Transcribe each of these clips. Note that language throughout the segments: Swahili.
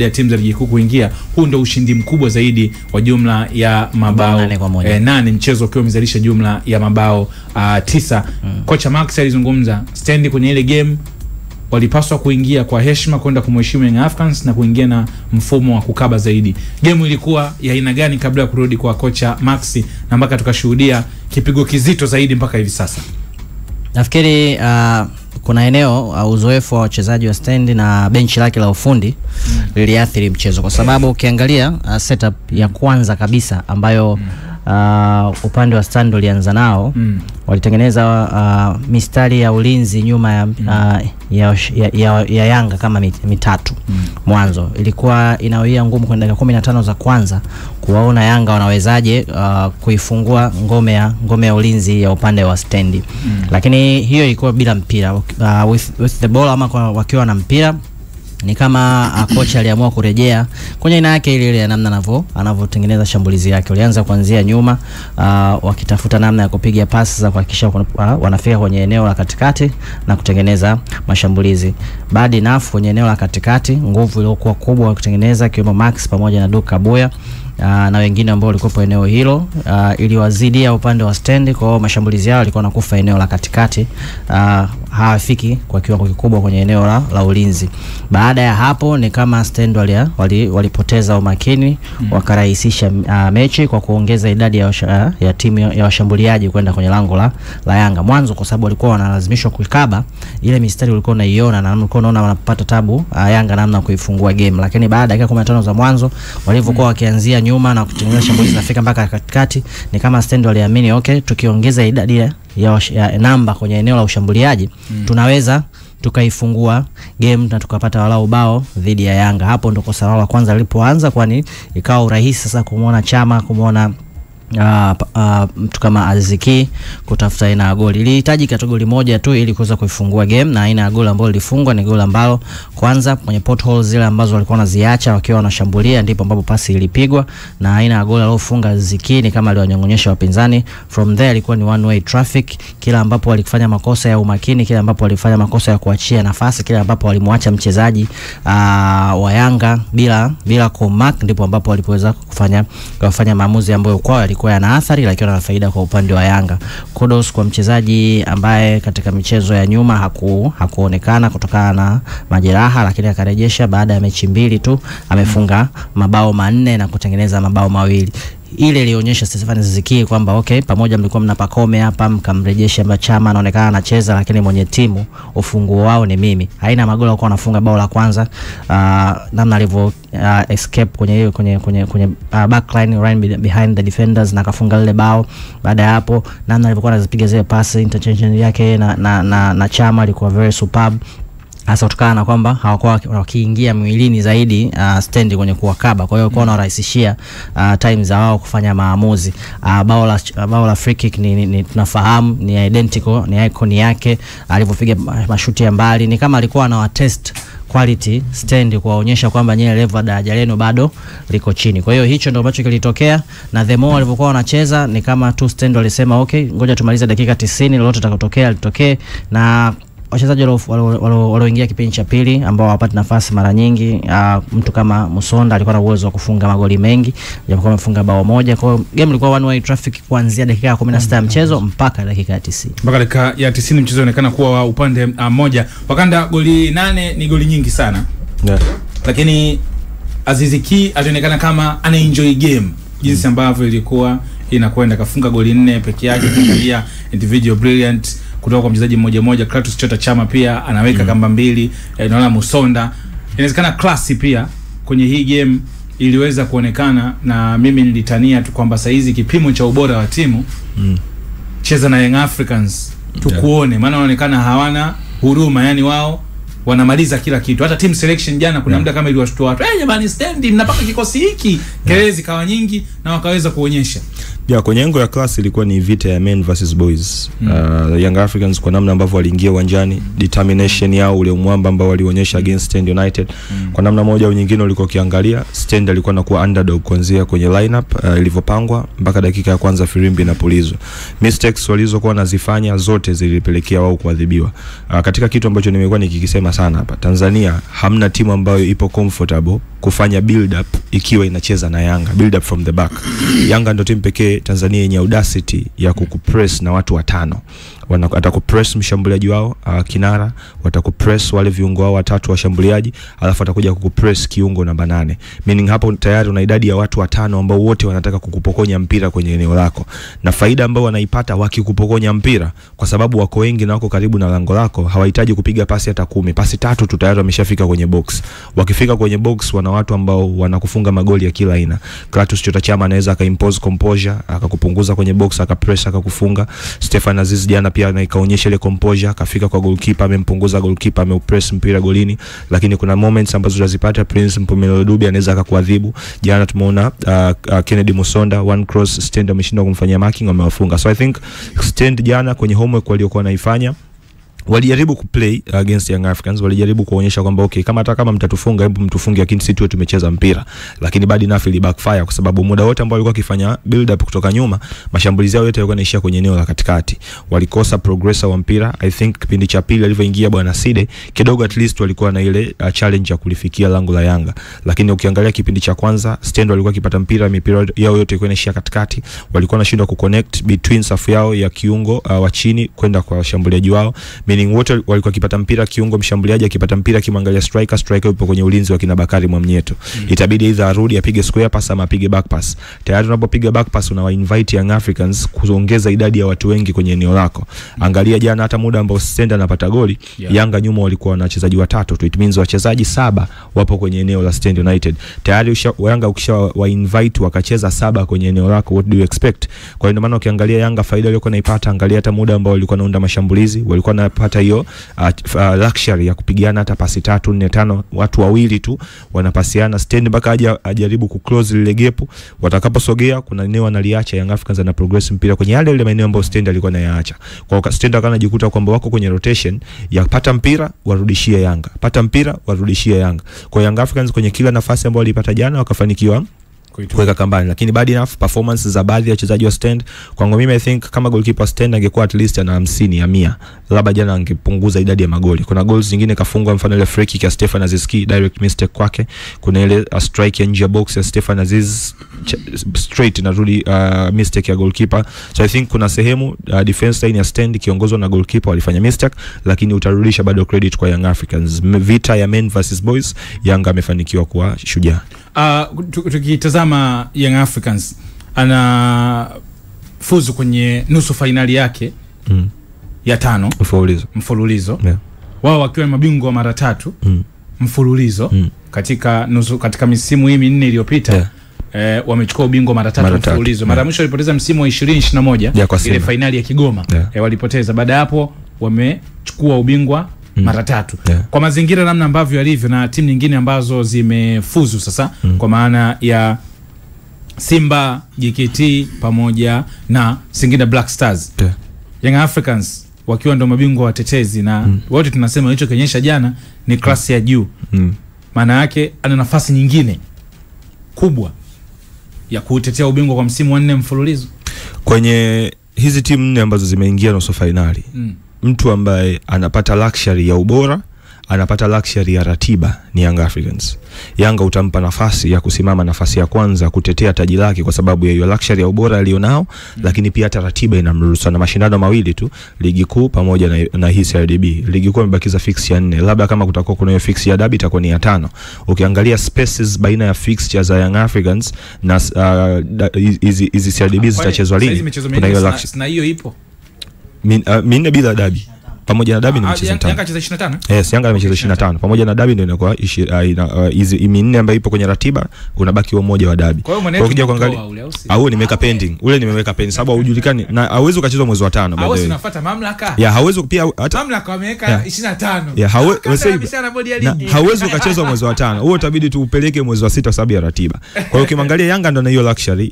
ya timu za ligi kuu kuingia. Huu ndio ushindi mkubwa zaidi wa jumla ya mabao 8, mchezo ukiwa umezalisha jumla ya mabao 9. Kocha Max alizungumza Stand kwenye ile game walipaswa kuingia kwa heshima, kwenda kumheshimu Young Africans na kuingia na mfumo wa kukaba zaidi. Game ilikuwa ya aina gani kabla ya kurudi kwa kocha Maxi na mpaka tukashuhudia kipigo kizito zaidi mpaka hivi sasa? Nafikiri kuna eneo uzoefu wa wachezaji wa Stand na benchi lake la ufundi liliathiri mchezo, kwa sababu ukiangalia setup ya kwanza kabisa ambayo upande wa Stand ulianza nao, walitengeneza mistari ya ulinzi nyuma ya Yanga kama mitatu. Mwanzo ilikuwa inawia ngumu kwa dakika 15 za kwanza kuwaona Yanga wanawezaje kuifungua ngome ya ulinzi ya upande wa Stand. Lakini hiyo ilikuwa bila mpira, with the ball ama wakiwa na mpira. Ni kama kocha aliamua kurejea kwenye aina yake ile ya namna anavyotengeneza shambulizi yake. Walianza kuanzia nyuma, wakitafuta namna ya kupiga pasi za kuhakikisha wanafika kwenye eneo la katikati na kutengeneza mashambulizi. Baada enough kwenye eneo la katikati, nguvu iliyokuwa kubwa kutengeneza kiwemo Max pamoja na Duka Boya na wengine ambao walikuwa eneo hilo, iliwazidia upande wa Stand. Kwa mashambulizi yao walikuwa nakufa eneo la katikati, hawafiki kwa kiwango kikubwa kwenye eneo la ulinzi. Baada ya hapo ni kama Stand walipoteza umakini, wakarahisisha mechi kwa kuongeza idadi ya timu ya washambuliaji kwenda kwenye lango la Yanga. Mwanzo kwa sababu walikuwa wanalazimishwa kuikaba ile mistari, ulikuwa unaiona na ulikuwa unaona wanapata tabu Yanga namna kuifungua game. Lakini baada ya dakika 15 za mwanzo walivyokuwa wakianzia nyuma na kutengeneza shambulizi nafika mpaka katikati, ni kama Stand waliamini okay, tukiongeza idadi ya namba kwenye eneo la ushambuliaji tunaweza tukaifungua game na tukapata walau bao dhidi ya Yanga. Hapo ndo kosa la kwanza lilipoanza, kwani ikawa urahisi sasa kumuona Chama, kumuona mtu kama Aziki kutafuta aina ya goli. Ilihitaji goli moja tu ili kuweza kuifungua game, na aina ya goli ambayo ilifungwa ni goli ambalo kwanza kwenye potholes zile ambazo walikuwa wanaziacha wakiwa wanashambulia ndipo ambapo pasi ilipigwa, na aina ya goli aliyofunga Aziki ni kama aliwanyongonyesha wapinzani. From there ilikuwa ni one way traffic, kila ambapo walifanya makosa ya umakini, kila ambapo walifanya makosa ya kuachia nafasi, kila ambapo walimwacha mchezaji wa Yanga bila kumark, ndipo ambapo walipoweza kufanya maamuzi ambayo kwao yalikuwa yana athari lakini yana faida kwa upande wa Yanga. Kudos kwa mchezaji ambaye katika michezo ya nyuma hakuonekana kutokana na majeraha, lakini akarejesha baada ya mechi mbili tu amefunga mabao 4 na kutengeneza mabao 2. Ile ilionyesha Stefan Ziziki kwamba okay, pamoja mlikuwa mnapakome hapa mkamrejesha Chama anaonekana anacheza, lakini mwenye timu ufunguo wao ni mimi. Haina magoli walikuwa wanafunga bao la kwanza, namna alivyo escape kwenye backline right behind the defenders na kafunga lile bao. Baada ya hapo namna alivyokuwa anazipiga zile pasi, interchange yake na Chama ilikuwa very superb, hasa kutokana na kwamba hawakuwa wakiingia mwilini zaidi Stand kwenye kuwakaba. Kwa hiyo walikuwa wanarahisishia time za wao kufanya maamuzi. Bao la free kick ni tunafahamu ni identical, ni icon yake alivyopiga mashuti ya mbali, ni kama alikuwa anawa test quality Stand kuwaonyesha kwamba nyie level daraja lenu bado liko chini. Kwa hiyo hicho ndio ambacho kilitokea, na the more walivyokuwa wanacheza ni kama tu Stand walisema okay, ngoja tumalize dakika 90, lolote litakotokea litokee. Na wachezaji walioingia kipindi cha pili ambao hawapati nafasi mara nyingi, mtu kama Musonda alikuwa na uwezo wa kufunga magoli mengi, japokuwa amefunga bao moja. Kwa hiyo game ilikuwa one way traffic kuanzia dakika ya 16 ya mchezo mpaka dakika ya 90. Mpaka dakika ya 90 mchezo unaonekana kuwa upande mmoja. Wakanda goli 8 ni goli nyingi sana. Yeah. Lakini Aziziki alionekana kama ana enjoy game jinsi ambavyo ilikuwa inakwenda. Kafunga goli 4 peke yake, kuangalia individual brilliant kutoka kwa mchezaji mmoja. Kratos Chota Chama pia anaweka kamba 2, naona Musonda. Inawezekana klasi pia kwenye hii game iliweza kuonekana, na mimi nilitania tu kwamba saizi kipimo cha ubora wa timu cheza na Young Africans tukuone, maana wanaonekana hawana huruma, yani wao wanamaliza kila kitu. Hata team selection jana kuna muda kama iliwashtua watu, jamani Stand mnapaka kikosi hiki, kelezi kawa nyingi na wakaweza kuonyesha. Ya kwenye engo ya class ilikuwa ni vita ya men versus boys. Young Africans kwa namna ambavyo waliingia uwanjani, determination yao, ule umwamba ambao walionyesha against Stand United. Kwa namna moja au nyingine ulikuwa ukiangalia Stand alikuwa anakuwa underdog kuanzia kwenye lineup ilivyopangwa mpaka dakika ya kwanza firimbi inapulizwa. Mistakes walizokuwa wanazifanya zote zilipelekea wao kuadhibiwa. Katika kitu ambacho nimekuwa nikikisema sana hapa, Tanzania hamna timu ambayo ipo comfortable kufanya build up ikiwa inacheza na Yanga, build up from the back. Yanga ndio timu pekee Tanzania yenye audacity ya kukupress na watu watano. Watakupress mshambuliaji wao kinara, watakupress wale viungo wao watatu washambuliaji, alafu watakuja kukupress kiungo namba 8. Meaning hapo tayari una idadi ya watu watano ambao wote wanataka kukupokonya mpira kwenye eneo lako. Na faida ambao wanaipata wakikupokonya mpira, kwa sababu wako wengi na wako karibu na lango lako, hawahitaji kupiga pasi hata 10. Pasi 3 tu tayari wameshafika kwenye box. Wakifika kwenye box wana watu ambao wanakufunga magoli ya kila aina. Clatous Chota Chama anaweza akaimpose composure, akakupunguza kwenye box, akapress, akakufunga. Stefan Aziz jana pia na ikaonyesha ile composure, akafika kwa goalkeeper, amempunguza goalkeeper, ameupress mpira golini. Lakini kuna moments ambazo tunazipata Prince Mpumelelo Dube anaweza akakuadhibu. Jana tumeona Kennedy Musonda one cross Stand ameshindwa kumfanyia marking, wamewafunga. So I think Stand jana kwenye homework waliokuwa naifanya, walijaribu kuplay against Young Africans, walijaribu kuonyesha kwamba okay, kama hata kama mtatufunga hebu mtufunge, lakini sisi tu tumecheza mpira. Lakini bado enough ili backfire, kwa sababu muda wote ambao walikuwa wakifanya build up kutoka nyuma, mashambulizi yao yote yalikuwa yanaishia kwenye eneo la katikati. Walikosa progressor wa mpira. I think kipindi cha pili alivyoingia bwana Side kidogo at least walikuwa na ile challenge ya kulifikia lango la Yanga. Lakini ukiangalia kipindi cha kwanza Stand walikuwa kipata mpira, mipira yao yote ilikuwa inaishia katikati. Walikuwa wanashindwa kuconnect between safu yao ya kiungo wa chini kwenda kwa washambuliaji wao. Meaning wote walikuwa wakipata mpira, kiungo mshambuliaji akipata mpira kimwangalia striker yupo kwenye ulinzi wa kina Bakari Mwamnyeto. Itabidi either arudi apige square pass ama apige back pass. Tayari unapopiga back pass unawa invite Young Africans kuongeza idadi ya watu wengi kwenye eneo lako. Angalia jana hata muda ambao Stand anapata goli, Yanga nyuma walikuwa na wachezaji watatu tu. It means wachezaji 7 wapo kwenye eneo la Stand United. Tayari Yanga ukisha wa invite wakacheza 7 kwenye eneo lako, what do you expect? Kwa hiyo maana ukiangalia Yanga faida walikuwa naipata, angalia hata muda ambao walikuwa naunda mashambulizi, walikuwa napata hiyo luxury ya kupigana hata pasi 3 4 5, watu wawili tu wanapasiana. Stand mpaka ajaribu kuclose lile gap. Watakaposogea kuna eneo analiacha Young Africans na progress mpira kwenye yale ile maeneo ambayo Stand alikuwa anayaacha. Kwa Stand akanajikuta kwamba wako kwenye rotation ya pata mpira warudishie Yanga, pata mpira warudishie Yanga. Kwa Young Africans kwenye kila nafasi ambayo walipata jana wakafanikiwa kuweka kambani. Lakini bad enough performance za baadhi ya wachezaji wa Stand, kwangu mimi I think kama goalkeeper Stand angekuwa at least ana 50 ya 100, labda jana angepunguza idadi ya magoli. Kuna goals zingine kafungwa, mfano ile free kick ya Stefan Aziz direct mistake kwake. Kuna ile strike ya nje ya box ya Stefan Aziz straight inarudi mistake ya goalkeeper. So I think kuna sehemu defense line ya Stand kiongozwa na goalkeeper walifanya mistake, lakini utarudisha bado credit kwa Young Africans. Vita ya men versus boys, Yanga amefanikiwa kuwa shujaa. Tukitazama Young Africans ana fuzu kwenye nusu finali yake ya 5 mfululizo. Wao wakiwa mabingwa mara 3 mfululizo katika misimu hii 4 iliyopita. Wamechukua ubingwa mara 3 mfululizo. Mara mwisho walipoteza msimu wa 2021 ile finali ya Kigoma. Walipoteza. Baada hapo wamechukua ubingwa mara 3. Kwa mazingira namna ambavyo yalivyo na timu nyingine ambazo zimefuzu sasa, kwa maana ya Simba, JKT pamoja na Singida Black Stars, Young Africans wakiwa ndo mabingwa watetezi na wote tunasema hicho kionyesha jana ni klasi ya juu. Maana yake ana nafasi nyingine kubwa ya kutetea ubingwa kwa msimu wa 4 mfululizo. Kwenye hizi timu 4 ambazo zimeingia nusu finali, mtu ambaye anapata luxury ya ubora, anapata luxury ya ratiba ni Young Africans. Yanga utampa nafasi ya kusimama nafasi ya kwanza kutetea taji lake kwa sababu ya hiyo luxury ya ubora alionao, lakini pia hata ratiba inamruhusu na mashindano mawili tu, ligi kuu pamoja na hii CRDB. Ligi kuu imebakiza fix ya 4, labda kama kutakuwa kuna hiyo fix ya dabi itakuwa ni ya 5. Ukiangalia spaces baina ya fixtures za Young Africans na hizi CRDB zitachezwa lini, kuna hiyo luxury na hiyo ipo. Minne bila dabi. pamoja na dabi ni michezo 5. Yanga cheza 25? Yes, Yanga amecheza 25. Pamoja na dabi ndio inakuwa hizi minne ambayo ipo kwenye ratiba, unabaki wa moja wa dabi. Kwa hiyo ukija kuangalia au nimeweka pending. Ule nimeweka pending sababu hujulikani na hauwezi ukachezwa mwezi wa 5 baadaye. Unafuata mamlaka. Ya hawezi pia hata mamlaka wameweka 25. Ya hauwezi ukachezwa mwezi wa 5. Huo itabidi tuupeleke mwezi wa 6 sababu ya ratiba. Kwa hiyo ukimwangalia Yanga ndio na hiyo luxury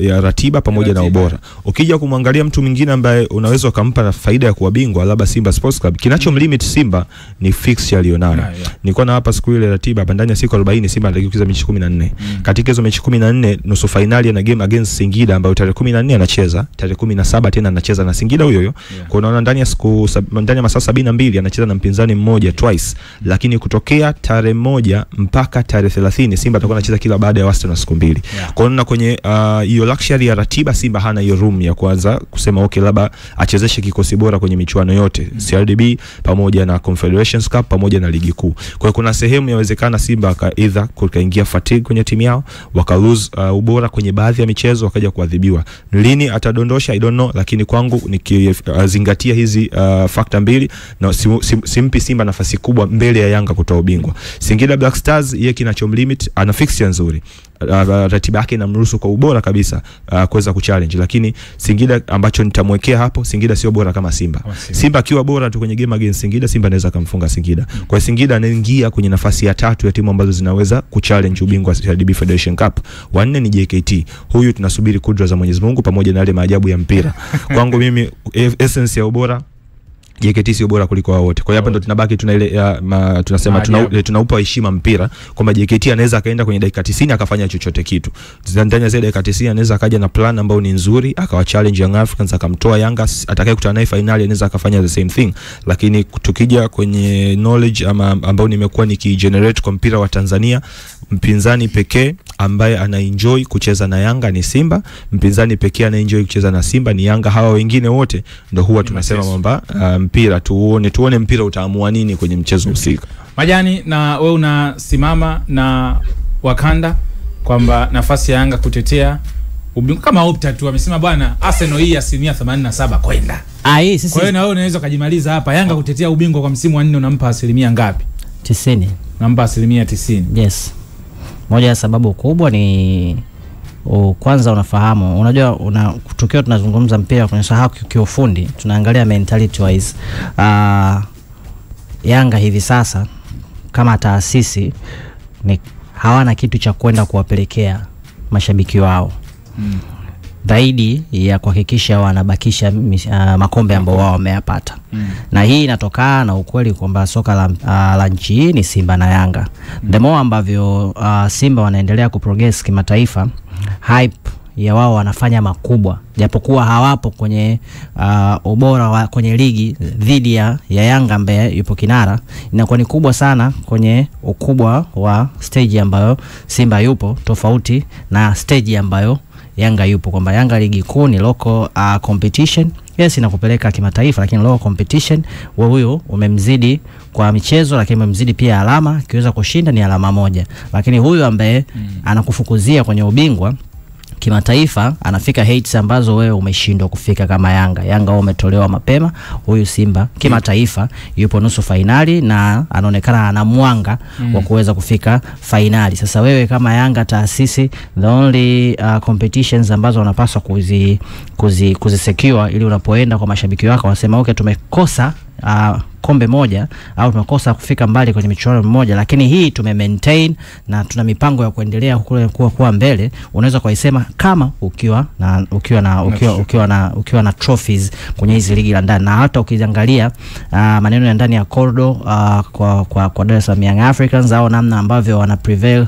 ya ratiba pamoja na ubora. Ukija kumwangalia mtu mwingine ambaye unaweza kumpa na faida ya kuwa bingwa labda Simba Sports Club, kinachomlimit Simba ni fixture alionayo. Nilikuwa na hapa siku ile ratiba hapa ndani ya siku 40 Simba anatakiwa kucheza mechi 14. Katika hizo mechi 14 nusu finali na game against Singida ambayo tarehe 14 anacheza, tarehe 17 tena anacheza na Singida huyo. Kwa unaona ndani ya ndani ya masaa 72 anacheza na mpinzani mmoja twice, lakini kutokea tarehe 1 mpaka tarehe 30 Simba atakuwa anacheza kila baada ya wastani wa siku 2. Kwa hiyo kwenye hiyo luxury ya ratiba Simba hana hiyo room ya kwanza kusema okay labda achezeshe kikosi bora kwenye michuano yote, CRDB pamoja na Confederations Cup pamoja na ligi kuu. Kwa hiyo kuna sehemu yawezekana Simba either kukaingia fatigue kwenye timu yao, waka lose ubora kwenye baadhi ya michezo, wakaja kuadhibiwa. Lini atadondosha I don't know, lakini kwangu nikizingatia hizi factor mbili na simpi Simba nafasi kubwa mbele ya Yanga kutoa ubingwa. Singida Black Stars yeye kinachomlimit ana fixture nzuri, ratiba yake inamruhusu kwa ubora kabisa kuweza kuchallenge, lakini Singida ambacho nitamwekea hapo, Singida sio bora kama Simba. Simba akiwa bora tu kwenye game against Singida, Simba anaweza kumfunga Singida. Kwa Singida anaingia kwenye nafasi ya 3 ya timu ambazo zinaweza kuchallenge ubingwa wa CRDB Federation Cup. Wanne ni JKT. Huyu tunasubiri kudra za Mwenyezi Mungu pamoja na yale maajabu ya mpira. Kwangu mimi essence ya ubora JKT sio bora kuliko wao wote. Kwa hiyo hapa ndo tunabaki tuna ile tunasema tunaupa heshima mpira kwamba JKT anaweza akaenda kwenye dakika 90 akafanya chochote kitu. Ndani ya zile dakika 90 anaweza akaja na plan ambayo ni nzuri, akawa challenge Young Africans, akamtoa Yanga, atakayekutana naye finali anaweza akafanya the same thing. Lakini tukija kwenye knowledge ambao nimekuwa nikigenerate kwa mpira wa Tanzania, mpinzani pekee ambaye anaenjoy kucheza na Yanga ni Simba, mpinzani pekee anaenjoy kucheza na Simba ni Yanga. Hawa wengine wote ndo huwa tunasema kwamba mpira tuone mpira utaamua nini kwenye mchezo husika. Majani, na wewe unasimama na Wakanda kwamba nafasi ya Yanga kutetea ubingwa kama Opta tu amesema bwana Arsenal hii 87% kwenda. Sisi kwa hiyo na wewe unaweza kujimaliza hapa, Yanga kutetea ubingwa kwa msimu wa 4 unampa asilimia ngapi? 90. Unampa asilimia 90. Yes. Moja ya sababu kubwa ni kwanza unafahamu, unajua tukio tunazungumza mpira kwenye saha kiufundi, tunaangalia mentality wise. Yanga hivi sasa kama taasisi ni hawana kitu cha kwenda kuwapelekea mashabiki wao. Zaidi ya kuhakikisha wanabakisha makombe ambao wao wameyapata. Na hii inatokana na ukweli kwamba soka la nchi hii ni Simba na Yanga. The more ambavyo Simba wanaendelea kuprogress kimataifa, hype ya wao wanafanya makubwa, japokuwa hawapo kwenye ubora kwenye ligi dhidi ya Yanga ambaye yupo kinara, inakuwa ni kubwa sana kwenye ukubwa wa stage ambayo Simba yupo, tofauti na stage ambayo Yanga yupo, kwamba Yanga ligi kuu ni local competition. Yes, inakupeleka kimataifa, lakini local competition wewe huyo umemzidi kwa michezo, lakini umemzidi pia alama, akiweza kushinda ni alama moja. Lakini huyu ambaye anakufukuzia kwenye ubingwa kimataifa anafika heights ambazo wewe umeshindwa kufika kama Yanga. Yanga umetolewa mapema, huyu Simba kimataifa yupo nusu finali na anaonekana ana mwanga wa kuweza kufika finali. Sasa wewe kama Yanga taasisi, the only competitions ambazo unapaswa kuzisecure ili unapoenda kwa mashabiki wako wasema okay, tumekosa kombe moja au tumekosa kufika mbali kwenye michuano mmoja, lakini hii maintain na tuna mipango ya kuendelea kuwa mbele. Unaweza kuisema kama ukiwa na trophies kwenye hizi ligi la ndani. Na hata ukiangalia maneno ya ndani ya corridor kwa Dar es Salaam Young Africans au namna ambavyo wana prevail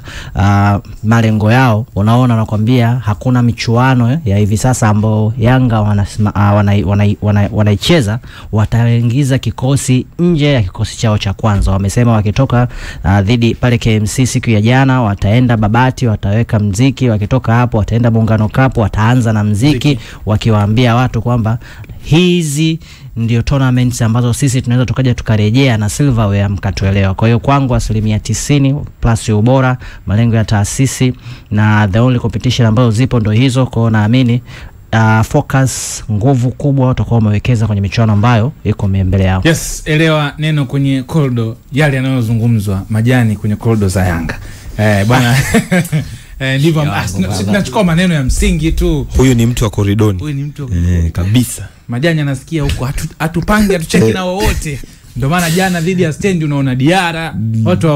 malengo yao, unaona nakwambia hakuna michuano ya hivi sasa ambao Yanga wanaicheza wataingiza kikosi nje ya kikosi chao cha kwanza. Wamesema wakitoka dhidi pale KMC siku ya jana wataenda Babati, wataweka mziki, wakitoka hapo wataenda Muungano Cup, wataanza na mziki wakiwaambia watu kwamba hizi ndio tournaments ambazo sisi tunaweza tukaja tukarejea na silverware mkatuelewa. Kwa hiyo kwangu 90% plus ubora, malengo ya taasisi na the only competition ambazo zipo ndo hizo. Kwa naamini focus, nguvu kubwa watakuwa wamewekeza kwenye michuano ambayo iko mbele yao. Yes, elewa neno kwenye corridor yale yanayozungumzwa majani kwenye corridor za Yanga. Bwana ndivyo tunachukua maneno ya msingi tu. Huyu ni mtu wa koridoni. Huyu ni mtu kabisa. Majani anasikia huko hatupangi hatucheki na wote. Ndio maana jana dhidi ya Stand unaona Diara watu